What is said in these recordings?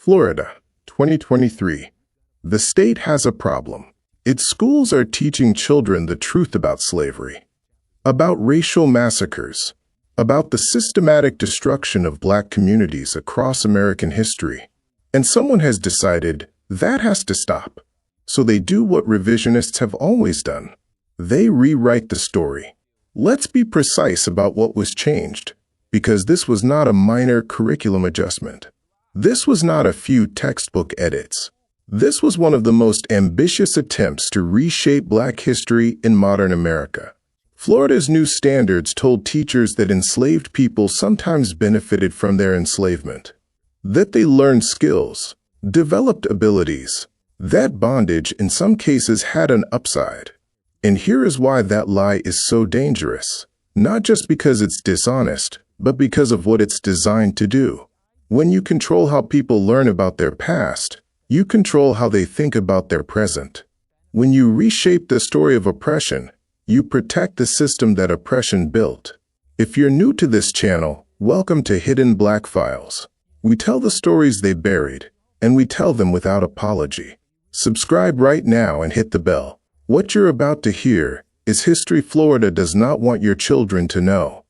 Florida, 2023. The state has a problem. Its schools are teaching children the truth about slavery, about racial massacres, about the systematic destruction of black communities across American history. And someone has decided that has to stop. So they do what revisionists have always done. They rewrite the story. Let's be precise about what was changed, because this was not a minor curriculum adjustment. This was not a few textbook edits. This was one of the most ambitious attempts to reshape black history in modern America. Florida's new standards told teachers that enslaved people sometimes benefited from their enslavement, that they learned skills, developed abilities, that bondage in some cases had an upside. And here is why that lie is so dangerous, not just because it's dishonest, but because of what it's designed to do. When you control how people learn about their past, you control how they think about their present. When you reshape the story of oppression, you protect the system that oppression built. If you're new to this channel, welcome to Hidden Black Files. We tell the stories they buried, and we tell them without apology. Subscribe right now and hit the bell. What you're about to hear is history Florida does not want your children to know.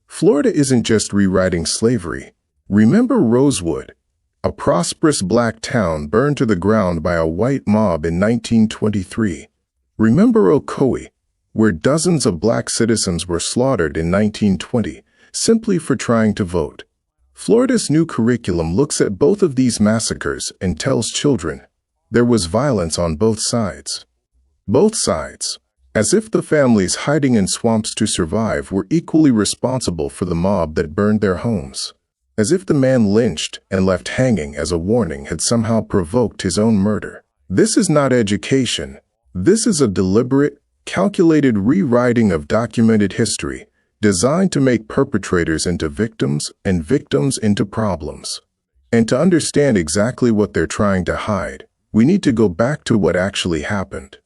Florida isn't just rewriting slavery. Remember Rosewood, a prosperous black town burned to the ground by a white mob in 1923. Remember Ocoee, where dozens of black citizens were slaughtered in 1920 simply for trying to vote. Florida's new curriculum looks at both of these massacres and tells children there was violence on both sides. Both sides, as if the families hiding in swamps to survive were equally responsible for the mob that burned their homes. As if the man lynched and left hanging as a warning had somehow provoked his own murder. This is not education. This is a deliberate, calculated rewriting of documented history designed to make perpetrators into victims and victims into problems. And to understand exactly what they're trying to hide, we need to go back to what actually happened.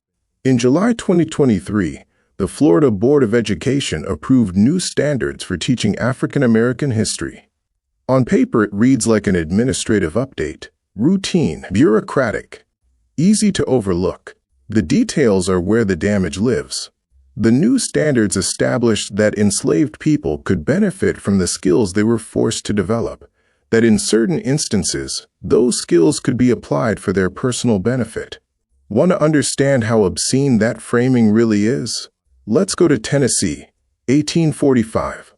In July 2023, the Florida Board of Education approved new standards for teaching African American history. On paper, it reads like an administrative update, routine, bureaucratic, easy to overlook. The details are where the damage lives. The new standards established that enslaved people could benefit from the skills they were forced to develop, that in certain instances, those skills could be applied for their personal benefit. Want to understand how obscene that framing really is? Let's go to Tennessee, 1845.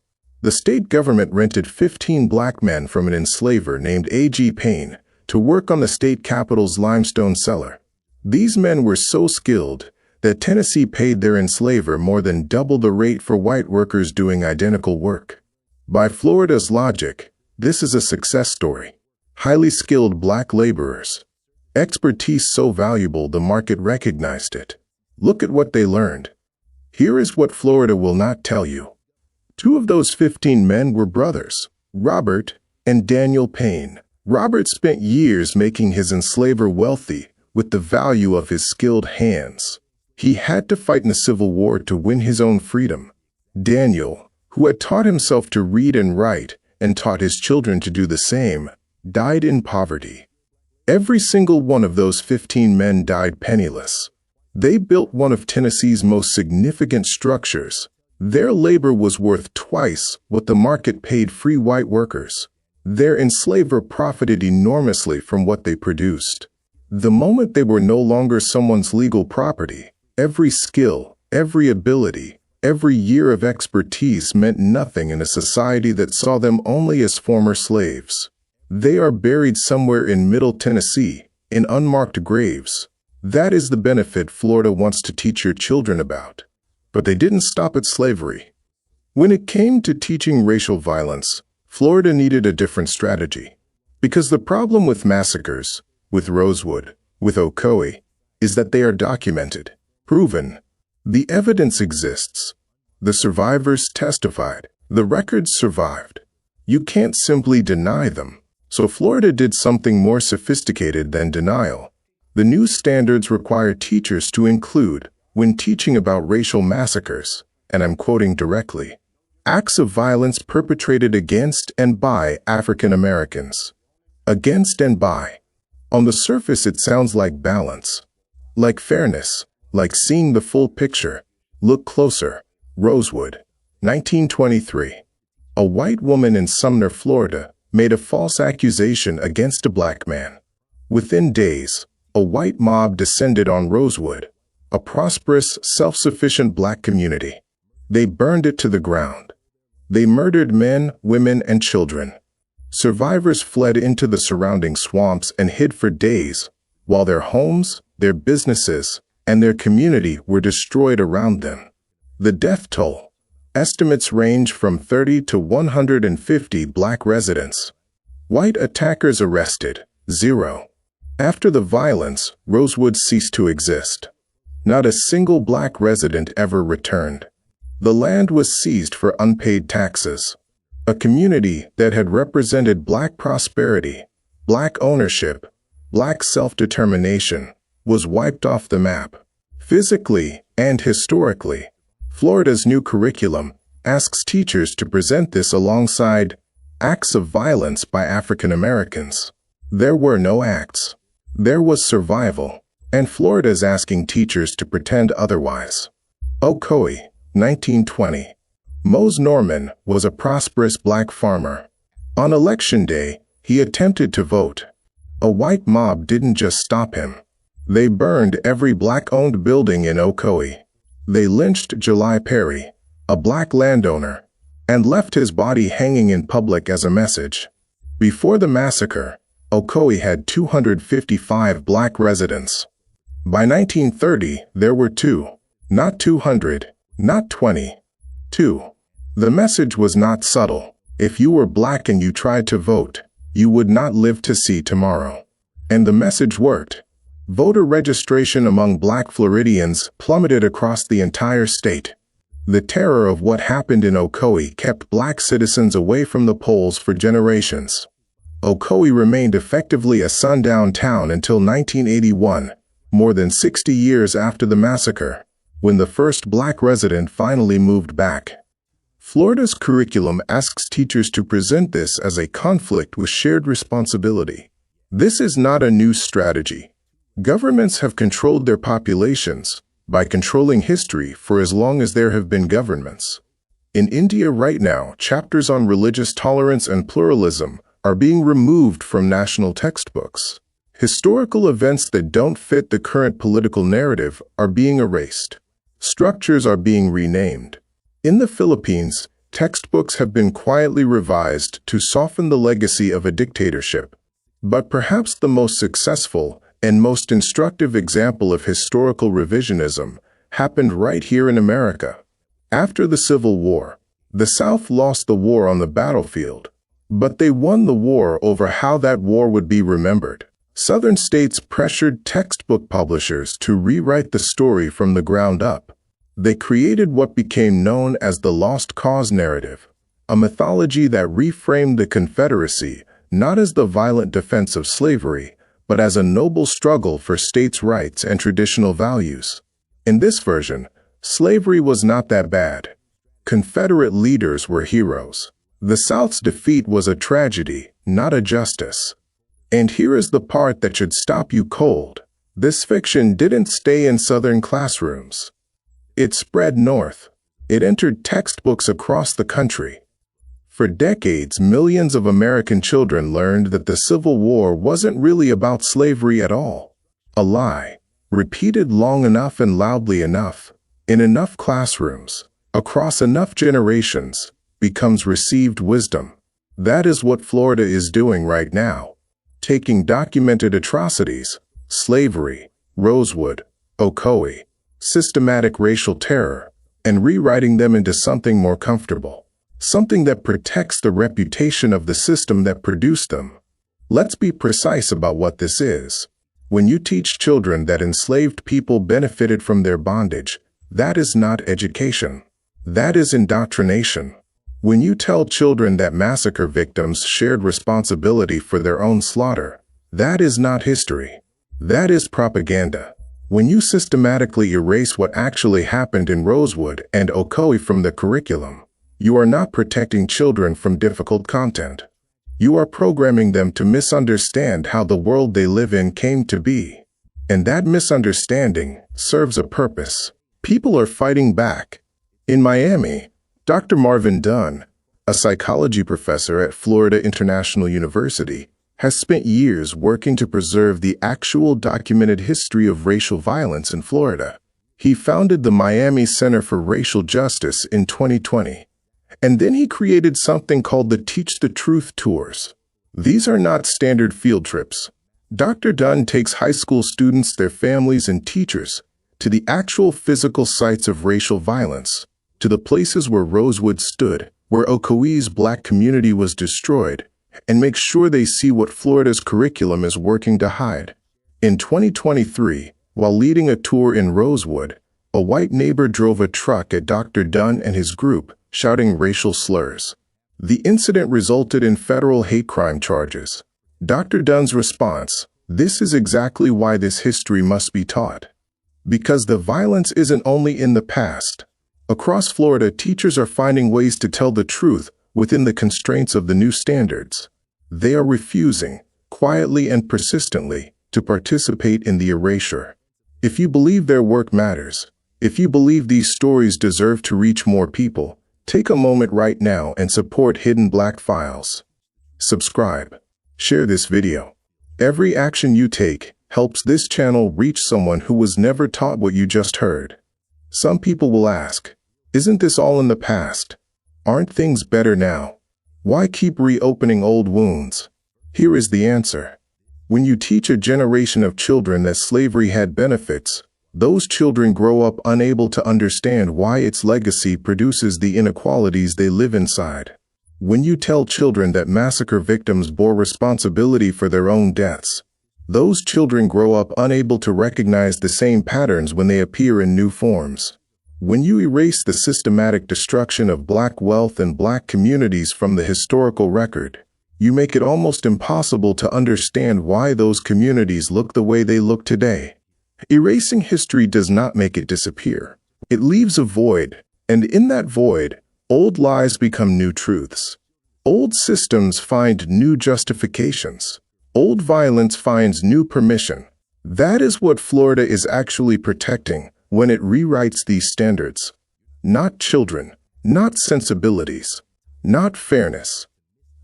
The state government rented 15 black men from an enslaver named A.G. Payne to work on the state capitol's limestone cellar. These men were so skilled that Tennessee paid their enslaver more than double the rate for white workers doing identical work. By Florida's logic, this is a success story. Highly skilled black laborers. Expertise so valuable the market recognized it. Look at what they learned. Here is what Florida will not tell you. 2 of those 15 men were brothers, Robert and Daniel Payne. Robert spent years making his enslaver wealthy with the value of his skilled hands. He had to fight in the Civil War to win his own freedom. Daniel, who had taught himself to read and write and taught his children to do the same, died in poverty. Every single one of those 15 men died penniless. They built one of Tennessee's most significant structures. Their labor was worth twice what the market paid free white workers. Their enslaver profited enormously from what they produced. The moment they were no longer someone's legal property, every skill, every ability, every year of expertise meant nothing in a society that saw them only as former slaves. They are buried somewhere in Middle Tennessee, in unmarked graves. That is the benefit Florida wants to teach your children about. But they didn't stop at slavery. When it came to teaching racial violence, Florida needed a different strategy. Because the problem with massacres, with Rosewood, with Ocoee, is that they are documented, proven. The evidence exists. The survivors testified. The records survived. You can't simply deny them. So Florida did something more sophisticated than denial. The new standards require teachers to include, when teaching about racial massacres, and I'm quoting directly, acts of violence perpetrated against and by African Americans. against and by. On the surface, it sounds like balance, like fairness, like seeing the full picture. Look closer. Rosewood, 1923. A white woman in Sumner, Florida, made a false accusation against a black man. Within days, a white mob descended on Rosewood, a prosperous, self-sufficient black community. They burned it to the ground. They murdered men, women, and children. Survivors fled into the surrounding swamps and hid for days, while their homes, their businesses, and their community were destroyed around them. The death toll. Estimates range from 30 to 150 black residents. White attackers arrested. 0. After the violence, Rosewood ceased to exist. Not a single black resident ever returned. The land was seized for unpaid taxes. A community that had represented black prosperity, black ownership, black self-determination, was wiped off the map. Physically and historically, Florida's new curriculum asks teachers to present this alongside acts of violence by African Americans. There were no acts. There was survival, and Florida's asking teachers to pretend otherwise. Ocoee, 1920. Mose Norman was a prosperous black farmer. On election day, he attempted to vote. A white mob didn't just stop him. They burned every black-owned building in Ocoee. They lynched July Perry, a black landowner, and left his body hanging in public as a message. Before the massacre, Ocoee had 255 black residents. By 1930, there were 2. Not 200, not 20. 2. The message was not subtle. If you were black and you tried to vote, you would not live to see tomorrow. And the message worked. Voter registration among black Floridians plummeted across the entire state. The terror of what happened in Ocoee kept black citizens away from the polls for generations. Ocoee remained effectively a sundown town until 1981, more than 60 years after the massacre, when the first black resident finally moved back. Florida's curriculum asks teachers to present this as a conflict with shared responsibility. This is not a new strategy. Governments have controlled their populations by controlling history for as long as there have been governments. In India right now, chapters on religious tolerance and pluralism are being removed from national textbooks. Historical events that don't fit the current political narrative are being erased. Structures are being renamed. In the Philippines, textbooks have been quietly revised to soften the legacy of a dictatorship. But perhaps the most successful and most instructive example of historical revisionism happened right here in America. After the Civil War, the South lost the war on the battlefield, but they won the war over how that war would be remembered. Southern states pressured textbook publishers to rewrite the story from the ground up. They created what became known as the Lost Cause narrative, a mythology that reframed the Confederacy not as the violent defense of slavery, but as a noble struggle for states' rights and traditional values. In this version, slavery was not that bad. Confederate leaders were heroes. The South's defeat was a tragedy, not a justice. And here is the part that should stop you cold. This fiction didn't stay in Southern classrooms. It spread north. It entered textbooks across the country. For decades, millions of American children learned that the Civil War wasn't really about slavery at all. A lie, repeated long enough and loudly enough, in enough classrooms, across enough generations, becomes received wisdom. That is what Florida is doing right now, taking documented atrocities, slavery, Rosewood, Ocoee, systematic racial terror, and rewriting them into something more comfortable. Something that protects the reputation of the system that produced them. Let's be precise about what this is. When you teach children that enslaved people benefited from their bondage, that is not education. That is indoctrination. When you tell children that massacre victims shared responsibility for their own slaughter, that is not history. That is propaganda. When you systematically erase what actually happened in Rosewood and Ocoee from the curriculum, you are not protecting children from difficult content. You are programming them to misunderstand how the world they live in came to be. And that misunderstanding serves a purpose. People are fighting back. In Miami, Dr. Marvin Dunn, a psychology professor at Florida International University, has spent years working to preserve the actual documented history of racial violence in Florida. He founded the Miami Center for Racial Justice in 2020, and then he created something called the Teach the Truth Tours. These are not standard field trips. Dr. Dunn takes high school students, their families, and teachers to the actual physical sites of racial violence, to the places where Rosewood stood, where Ocoee's Black community was destroyed, and makes sure they see what Florida's curriculum is working to hide. In 2023, while leading a tour in Rosewood, a white neighbor drove a truck at Dr. Dunn and his group, shouting racial slurs. The incident resulted in federal hate crime charges. Dr. Dunn's response: "This is exactly why this history must be taught. Because the violence isn't only in the past. Across Florida, teachers are finding ways to tell the truth within the constraints of the new standards. They are refusing, quietly and persistently, to participate in the erasure. If you believe their work matters, if you believe these stories deserve to reach more people, take a moment right now and support Hidden Black Files. Subscribe. Share this video. Every action you take helps this channel reach someone who was never taught what you just heard." Some people will ask, isn't this all in the past? Aren't things better now? Why keep reopening old wounds? Here is the answer. When you teach a generation of children that slavery had benefits, those children grow up unable to understand why its legacy produces the inequalities they live inside. When you tell children that massacre victims bore responsibility for their own deaths, those children grow up unable to recognize the same patterns when they appear in new forms. When you erase the systematic destruction of Black wealth and Black communities from the historical record, you make it almost impossible to understand why those communities look the way they look today. Erasing history does not make it disappear. It leaves a void, and in that void, old lies become new truths. Old systems find new justifications. Old violence finds new permission. That is what Florida is actually protecting when it rewrites these standards. Not children, not sensibilities, not fairness.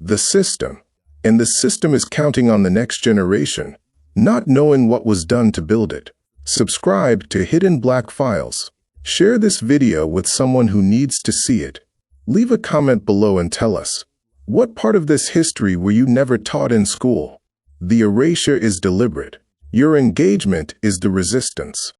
The system. And the system is counting on the next generation, not knowing what was done to build it. Subscribe to Hidden Black Files. Share this video with someone who needs to see it. Leave a comment below and tell us, what part of this history were you never taught in school? The erasure is deliberate. Your engagement is the resistance.